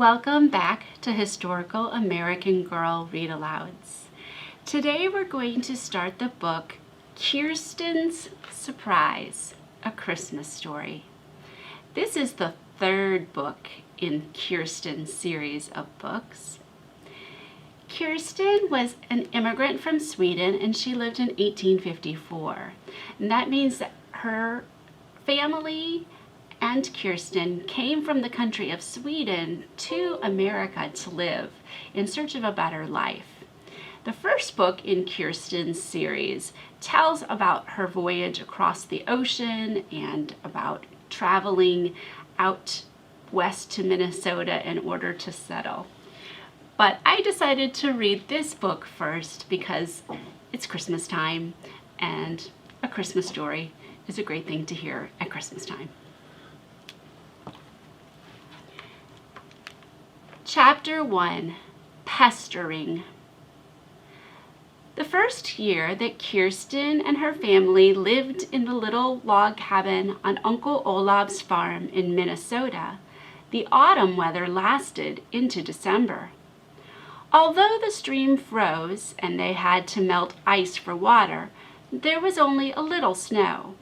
Welcome back to Historical American Girl Read-Alouds. Today we're going to start the book Kirsten's Surprise, A Christmas Story. This is the third book in Kirsten's series of books. Kirsten was an immigrant from Sweden and she lived in 1854. And that means that her family and Kirsten came from the country of Sweden to America to live in search of a better life. The first book in Kirsten's series tells about her voyage across the ocean and about traveling out west to Minnesota in order to settle. But I decided to read this book first because it's Christmas time and a Christmas story is a great thing to hear at Christmas time. Chapter 1, Pestering. The first year that Kirsten and her family lived in the little log cabin on Uncle Olaf's farm in Minnesota, the autumn weather lasted into December. Although the stream froze and they had to melt ice for water, there was only a little snow.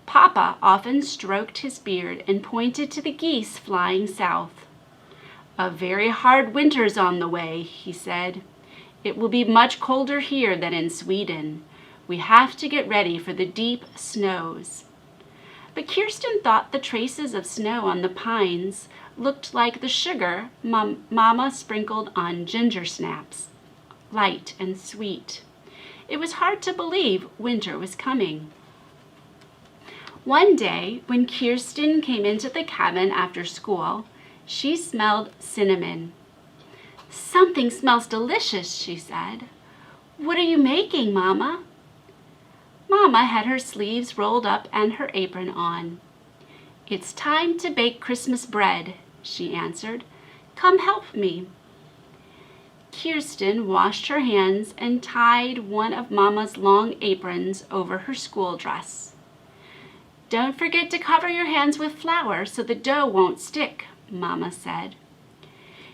Papa often stroked his beard and pointed to the geese flying south. "A very hard winter's on the way," he said. "It will be much colder here than in Sweden. We have to get ready for the deep snows." But Kirsten thought the traces of snow on the pines looked like the sugar Mama sprinkled on ginger snaps, light and sweet. It was hard to believe winter was coming. One day, when Kirsten came into the cabin after school, she smelled cinnamon. "Something smells delicious," she said. "What are you making, Mama?" Mama had her sleeves rolled up and her apron on. "It's time to bake Christmas bread," she answered. "Come help me." Kirsten washed her hands and tied one of Mama's long aprons over her school dress. "Don't forget to cover your hands with flour so the dough won't stick," Mama said.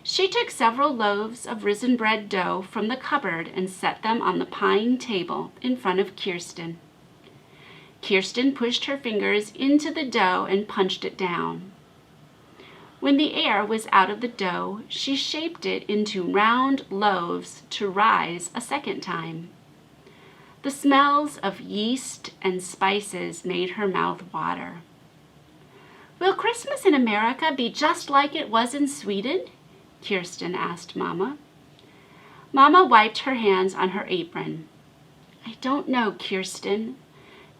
She took several loaves of risen bread dough from the cupboard and set them on the pine table in front of Kirsten. Kirsten pushed her fingers into the dough and punched it down. When the air was out of the dough, she shaped it into round loaves to rise a second time. The smells of yeast and spices made her mouth water. "Will Christmas in America be just like it was in Sweden?" Kirsten asked Mama. Mama wiped her hands on her apron. "I don't know, Kirsten.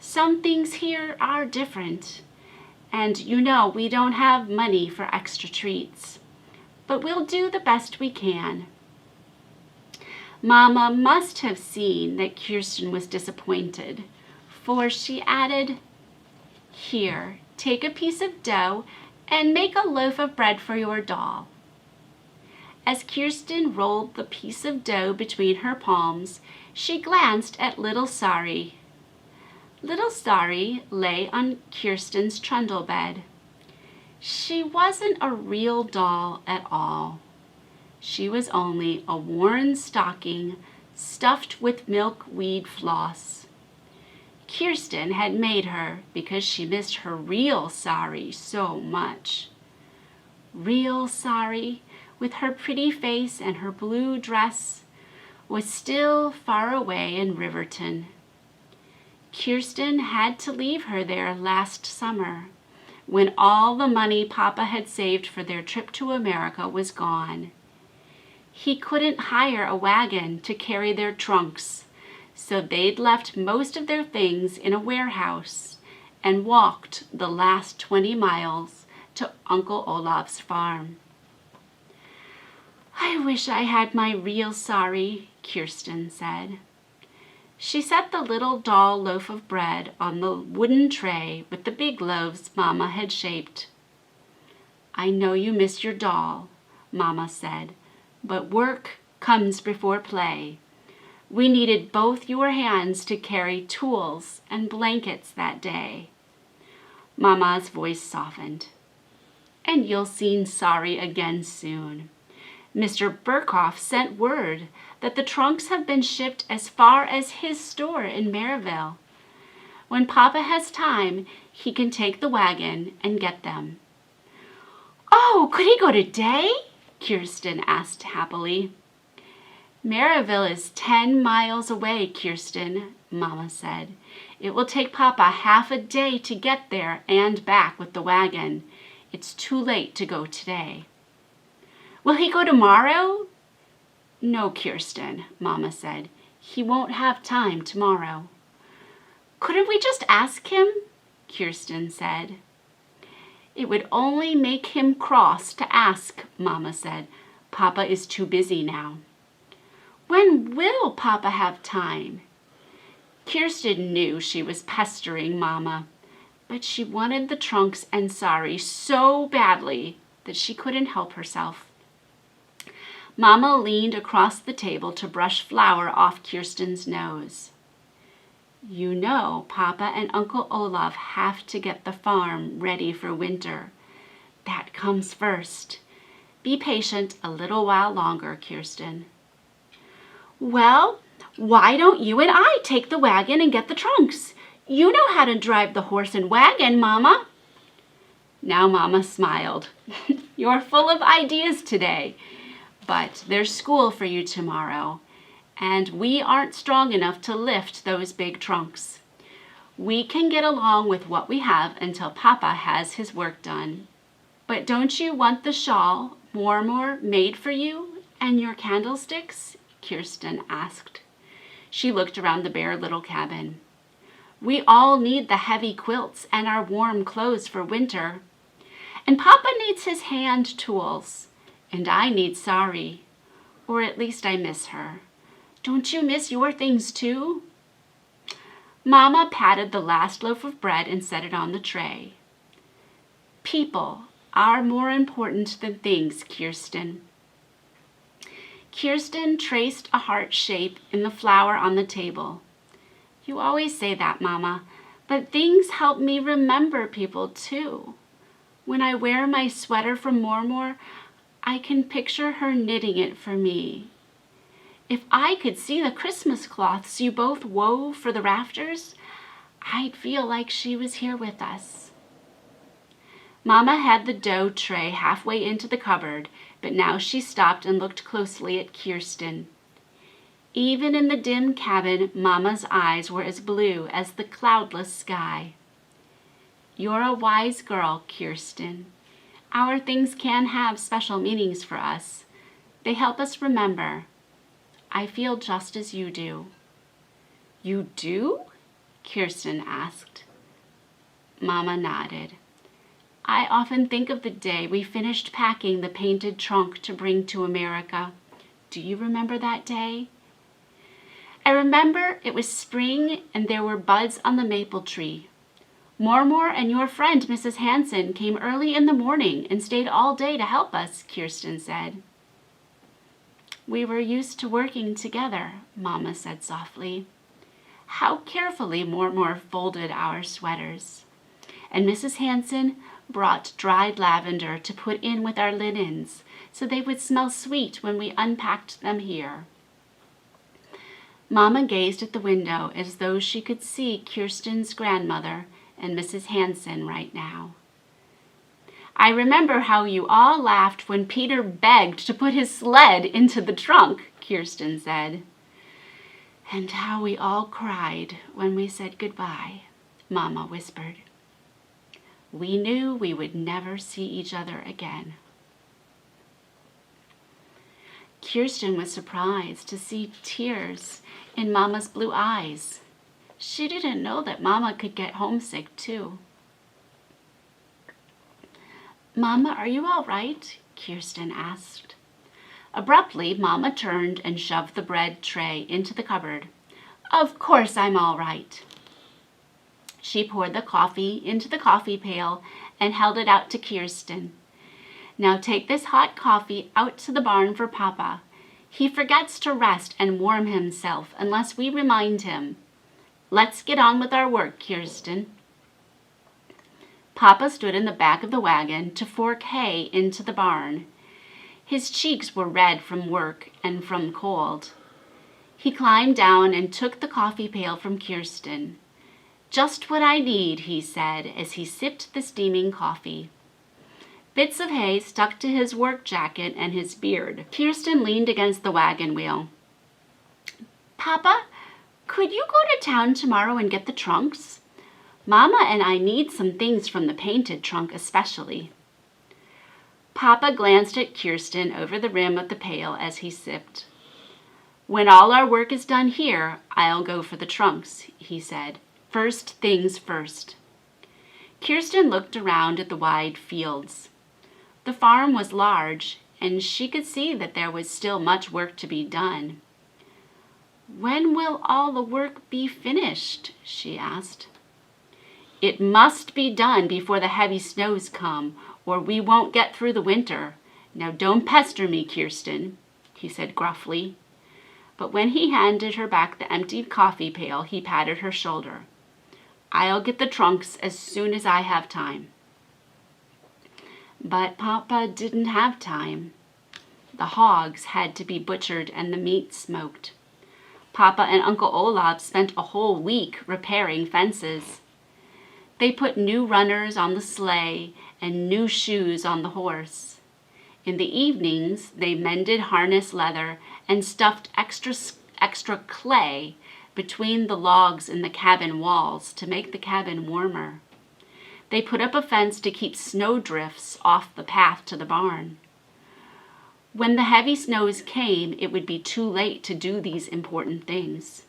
Some things here are different. And you know we don't have money for extra treats. But we'll do the best we can." Mama must have seen that Kirsten was disappointed, for she added, "Here, take a piece of dough and make a loaf of bread for your doll." As Kirsten rolled the piece of dough between her palms, she glanced at little Sari. Little Sari lay on Kirsten's trundle bed. She wasn't a real doll at all. She was only a worn stocking stuffed with milkweed floss. Kirsten had made her because she missed her real Sari so much. Real Sari, with her pretty face and her blue dress, was still far away in Riverton. Kirsten had to leave her there last summer, when all the money Papa had saved for their trip to America was gone. He couldn't hire a wagon to carry their trunks, so they'd left most of their things in a warehouse and walked the last 20 miles to Uncle Olaf's farm. "I wish I had my real Sari," Kirsten said. She set the little doll loaf of bread on the wooden tray with the big loaves Mama had shaped. "I know you miss your doll," Mama said, "but work comes before play. We needed both your hands to carry tools and blankets that day." Mama's voice softened. and you'll see sorry again soon. Mr. Burkhoff sent word that the trunks have been shipped as far as his store in Maryville. When Papa has time, he can take the wagon and get them." "Oh, could he go today?" Kirsten asked happily. "Maryville is 10 miles away, Kirsten," Mama said. "It will take Papa half a day to get there and back with the wagon. It's too late to go today." "Will he go tomorrow?" "No, Kirsten," Mama said. "He won't have time tomorrow." "Couldn't we just ask him?" Kirsten said. "It would only make him cross to ask," Mama said. "Papa is too busy now." "When will Papa have time?" Kirsten knew she was pestering Mama, but she wanted the trunks and sari so badly that she couldn't help herself. Mama leaned across the table to brush flour off Kirsten's nose. "You know, Papa and Uncle Olaf have to get the farm ready for winter. That comes first. Be patient a little while longer, Kirsten." "Well, why don't you and I take the wagon and get the trunks? You know how to drive the horse and wagon, Mama." Now Mama smiled. "You're full of ideas today, but there's school for you tomorrow, and we aren't strong enough to lift those big trunks. We can get along with what we have until Papa has his work done." "But don't you want the shawl Mormor made for you and your candlesticks?" Kirsten asked. She looked around the bare little cabin. "We all need the heavy quilts and our warm clothes for winter. And Papa needs his hand tools. And I need sari. Or at least I miss her. Don't you miss your things too?" Mama patted the last loaf of bread and set it on the tray. "People are more important than things, Kirsten." Kirsten traced a heart shape in the flour on the table. "You always say that, Mama, but things help me remember people too. When I wear my sweater from Mormor, I can picture her knitting it for me. If I could see the Christmas cloths you both wove for the rafters, I'd feel like she was here with us." Mama had the dough tray halfway into the cupboard, but now she stopped and looked closely at Kirsten. Even in the dim cabin, Mama's eyes were as blue as the cloudless sky. "You're a wise girl, Kirsten. Our things can have special meanings for us. They help us remember. I feel just as you do." "You do?" Kirsten asked. Mama nodded. "I often think of the day we finished packing the painted trunk to bring to America. Do you remember that day?" "I remember it was spring and there were buds on the maple tree. Mormor and your friend Mrs. Hanson came early in the morning and stayed all day to help us," Kirsten said. "We were used to working together," Mama said softly. "How carefully Mormor folded our sweaters. And Mrs. Hanson brought dried lavender to put in with our linens so they would smell sweet when we unpacked them here." Mama gazed at the window as though she could see Kirsten's grandmother and Mrs. Hanson right now. "I remember how you all laughed when Peter begged to put his sled into the trunk," Kirsten said. "And how we all cried when we said goodbye," Mama whispered. "We knew we would never see each other again." Kirsten was surprised to see tears in Mama's blue eyes. She didn't know that Mama could get homesick too. "Mama, are you all right?" Kirsten asked. Abruptly, Mama turned and shoved the bread tray into the cupboard. "Of course I'm all right." She poured the coffee into the coffee pail and held it out to Kirsten. "Now take this hot coffee out to the barn for Papa. He forgets to rest and warm himself unless we remind him. Let's get on with our work, Kirsten." Papa stood in the back of the wagon to fork hay into the barn. His cheeks were red from work and from cold. He climbed down and took the coffee pail from Kirsten. "Just what I need," he said as he sipped the steaming coffee. Bits of hay stuck to his work jacket and his beard. Kirsten leaned against the wagon wheel. "Papa, could you go to town tomorrow and get the trunks? Mama and I need some things from the painted trunk especially." Papa glanced at Kirsten over the rim of the pail as he sipped. "When all our work is done here, I'll go for the trunks," he said. "First things first." Kirsten looked around at the wide fields. The farm was large, and she could see that there was still much work to be done. "When will all the work be finished?" she asked. "It must be done before the heavy snows come, or we won't get through the winter. Now don't pester me, Kirsten," he said gruffly. But when he handed her back the empty coffee pail, he patted her shoulder. "I'll get the trunks as soon as I have time." But Papa didn't have time. The hogs had to be butchered and the meat smoked. Papa and Uncle Olaf spent a whole week repairing fences. They put new runners on the sleigh and new shoes on the horse. In the evenings, they mended harness leather and stuffed extra clay between the logs in the cabin walls to make the cabin warmer. They put up a fence to keep snowdrifts off the path to the barn. When the heavy snows came, it would be too late to do these important things.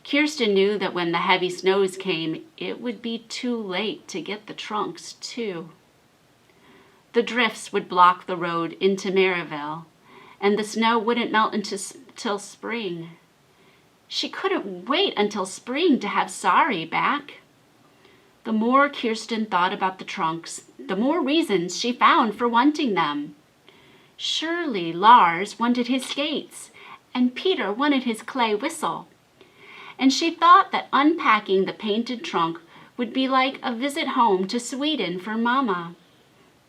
Kirsten knew that when the heavy snows came, it would be too late to get the trunks, too. The drifts would block the road into Maryville, and the snow wouldn't melt until spring. She couldn't wait until spring to have Sari back. The more Kirsten thought about the trunks, the more reasons she found for wanting them. Surely Lars wanted his skates, and Peter wanted his clay whistle. And she thought that unpacking the painted trunk would be like a visit home to Sweden for Mama.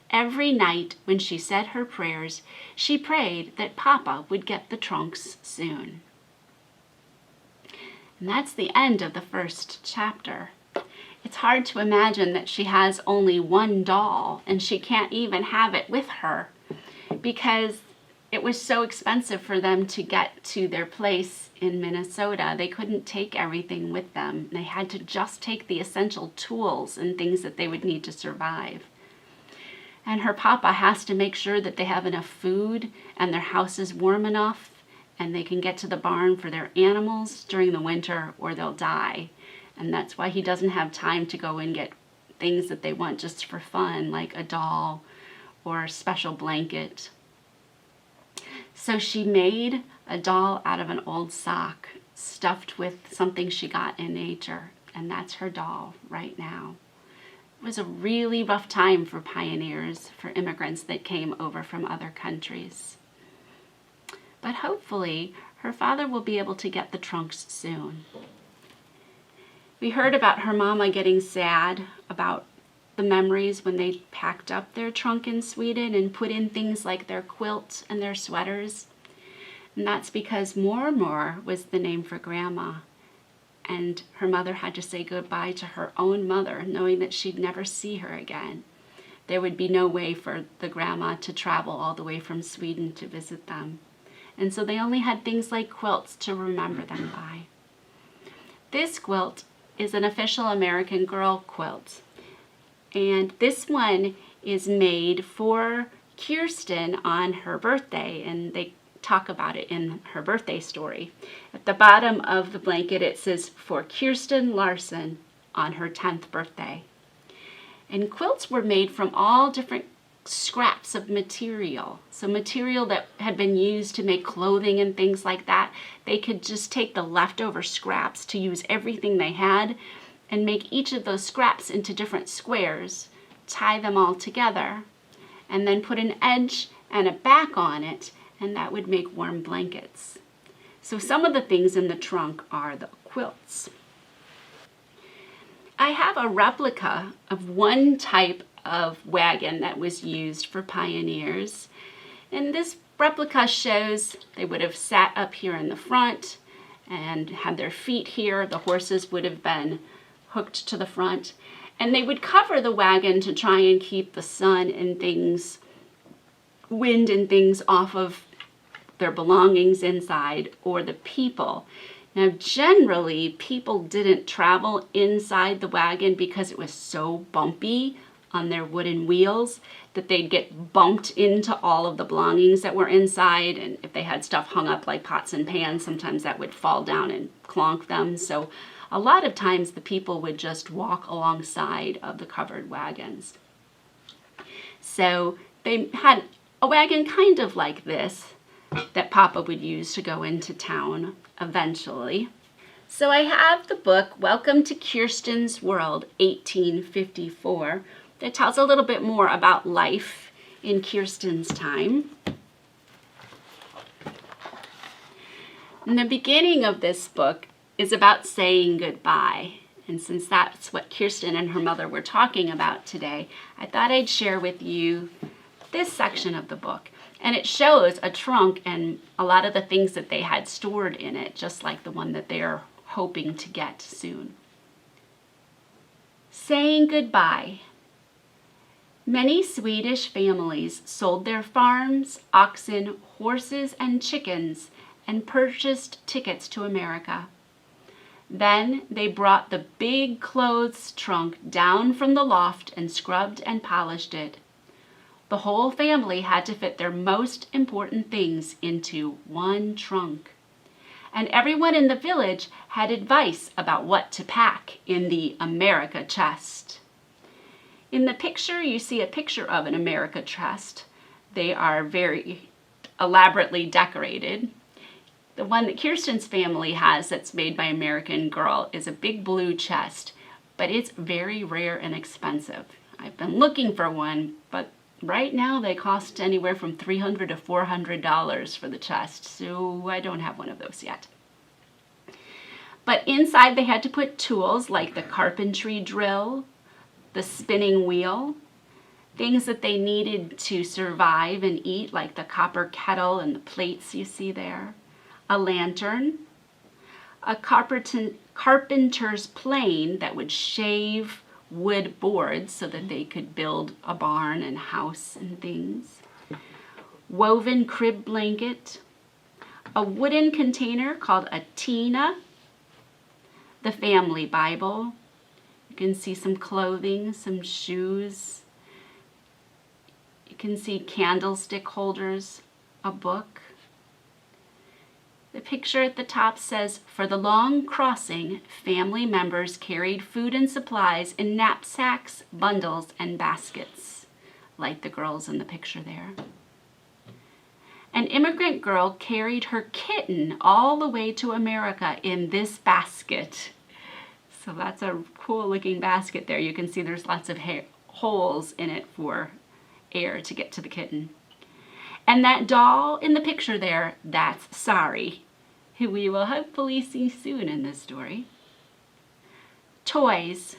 Every night when she said her prayers, she prayed that Papa would get the trunks soon. And that's the end of the first chapter. It's hard to imagine that she has only one doll and she can't even have it with her because it was so expensive for them to get to their place in Minnesota. They couldn't take everything with them. They had to just take the essential tools and things that they would need to survive. And her papa has to make sure that they have enough food and their house is warm enough and they can get to the barn for their animals during the winter or they'll die. And that's why he doesn't have time to go and get things that they want just for fun, like a doll or a special blanket. So she made a doll out of an old sock stuffed with something she got in nature, and that's her doll right now. It was a really rough time for pioneers, for immigrants that came over from other countries. But hopefully, her father will be able to get the trunks soon. We heard about her mama getting sad about the memories when they packed up their trunk in Sweden and put in things like their quilt and their sweaters. And that's because Mormor was the name for Grandma. And her mother had to say goodbye to her own mother, knowing that she'd never see her again. There would be no way for the grandma to travel all the way from Sweden to visit them. And so they only had things like quilts to remember them by. This quilt is an official American Girl quilt. And this one is made for Kirsten on her birthday, and they talk about it in her birthday story. At the bottom of the blanket it says, "For Kirsten Larson on her 10th birthday." And quilts were made from all different scraps of material. So material that had been used to make clothing and things like that. They could just take the leftover scraps to use everything they had and make each of those scraps into different squares, tie them all together, and then put an edge and a back on it, and that would make warm blankets. So some of the things in the trunk are the quilts. I have a replica of one type of wagon that was used for pioneers. And this replica shows they would have sat up here in the front and had their feet here. The horses would have been hooked to the front. And they would cover the wagon to try and keep the sun and things, wind and things off of their belongings inside or the people. Now, generally, people didn't travel inside the wagon because it was so bumpy on their wooden wheels that they'd get bumped into all of the belongings that were inside. And if they had stuff hung up like pots and pans, sometimes that would fall down and clonk them. So a lot of times the people would just walk alongside of the covered wagons. So they had a wagon kind of like this that Papa would use to go into town eventually. So I have the book, Welcome to Kirsten's World, 1854, that tells a little bit more about life in Kirsten's time. And the beginning of this book is about saying goodbye. And since that's what Kirsten and her mother were talking about today, I thought I'd share with you this section of the book. And it shows a trunk and a lot of the things that they had stored in it, just like the one that they're hoping to get soon. Saying goodbye. Many Swedish families sold their farms, oxen, horses, and chickens and purchased tickets to America. Then they brought the big clothes trunk down from the loft and scrubbed and polished it. The whole family had to fit their most important things into one trunk. And everyone in the village had advice about what to pack in the America chest. In the picture, you see a picture of an America chest. They are very elaborately decorated. The one that Kirsten's family has that's made by American Girl is a big blue chest, but it's very rare and expensive. I've been looking for one, but right now they cost anywhere from $300 to $400 for the chest, so I don't have one of those yet. But inside they had to put tools like the carpentry drill, the spinning wheel, things that they needed to survive and eat like the copper kettle and the plates you see there, a lantern, a carpenter's plane that would shave wood boards so that they could build a barn and house and things, woven crib blanket, a wooden container called a tina, the family Bible. You can see some clothing, some shoes. You can see candlestick holders, a book. The picture at the top says, for the long crossing, family members carried food and supplies in knapsacks, bundles, and baskets, like the girls in the picture there. An immigrant girl carried her kitten all the way to America in this basket. So that's a cool looking basket there. You can see there's lots of holes in it for air to get to the kitten. And that doll in the picture there, that's Sari, who we will hopefully see soon in this story. Toys.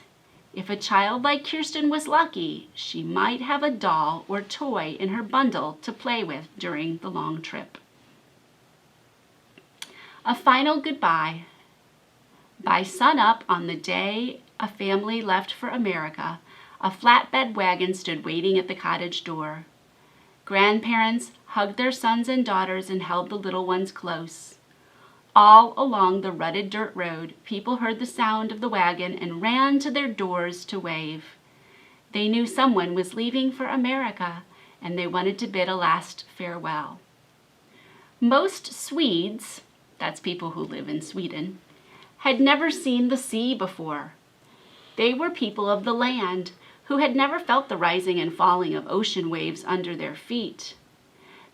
If a child like Kirsten was lucky, she might have a doll or toy in her bundle to play with during the long trip. A final goodbye. By sunup on the day a family left for America, a flatbed wagon stood waiting at the cottage door. Grandparents hugged their sons and daughters and held the little ones close. All along the rutted dirt road, people heard the sound of the wagon and ran to their doors to wave. They knew someone was leaving for America, and they wanted to bid a last farewell. Most Swedes, that's people who live in Sweden, had never seen the sea before. They were people of the land who had never felt the rising and falling of ocean waves under their feet.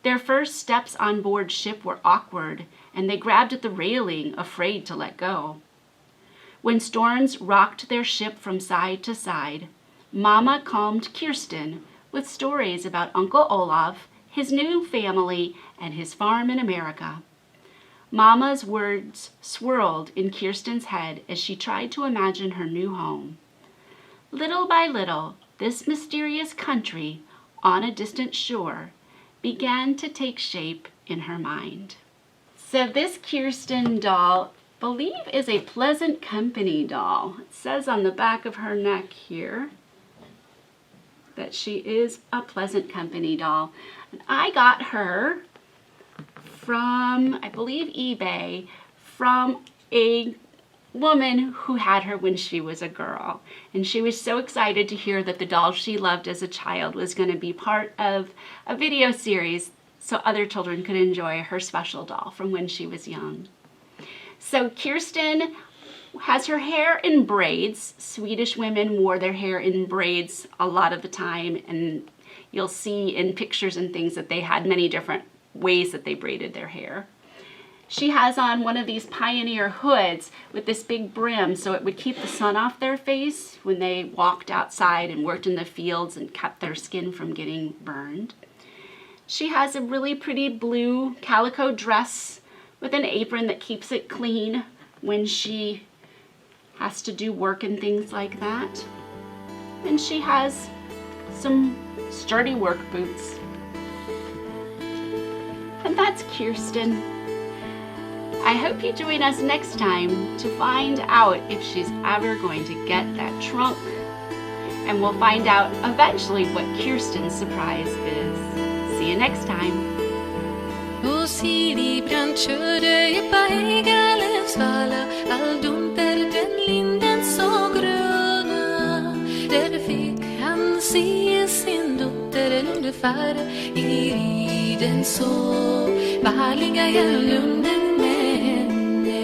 Their first steps on board ship were awkward, and they grabbed at the railing, afraid to let go. When storms rocked their ship from side to side, Mama calmed Kirsten with stories about Uncle Olaf, his new family, and his farm in America. Mama's words swirled in Kirsten's head as she tried to imagine her new home. Little by little, this mysterious country on a distant shore began to take shape in her mind. So this Kirsten doll, I believe, is a pleasant company doll. It says on the back of her neck here that she is a pleasant company doll. And I got her from, I believe, eBay, from a woman who had her when she was a girl. And she was so excited to hear that the doll she loved as a child was going to be part of a video series so other children could enjoy her special doll from when she was young. So Kirsten has her hair in braids. Swedish women wore their hair in braids a lot of the time, and you'll see in pictures and things that they had many different ways that they braided their hair. She has on one of these Pioneer hoods with this big brim so it would keep the sun off their face when they walked outside and worked in the fields and kept their skin from getting burned. She has a really pretty blue calico dress with an apron that keeps it clean when she has to do work and things like that. And she has some sturdy work boots. And that's Kirsten. I hope you join us next time to find out if she's ever going to get that trunk. And we'll find out eventually what Kirsten's surprise is. See you next time. Och Siri brant körde i Bergalevsvala. All dunter den linden så gröna. Där fick han se sin dotter ungefär i riden så varliga jag lunden med henne.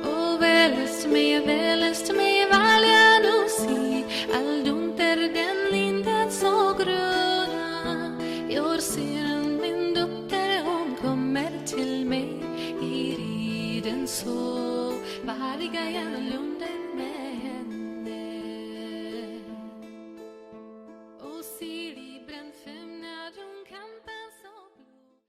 Och välest mig valja nu si. All dunter den linden så gröna. Jag ser min dotter, hon kommer till mig i riden så varliga jag lunden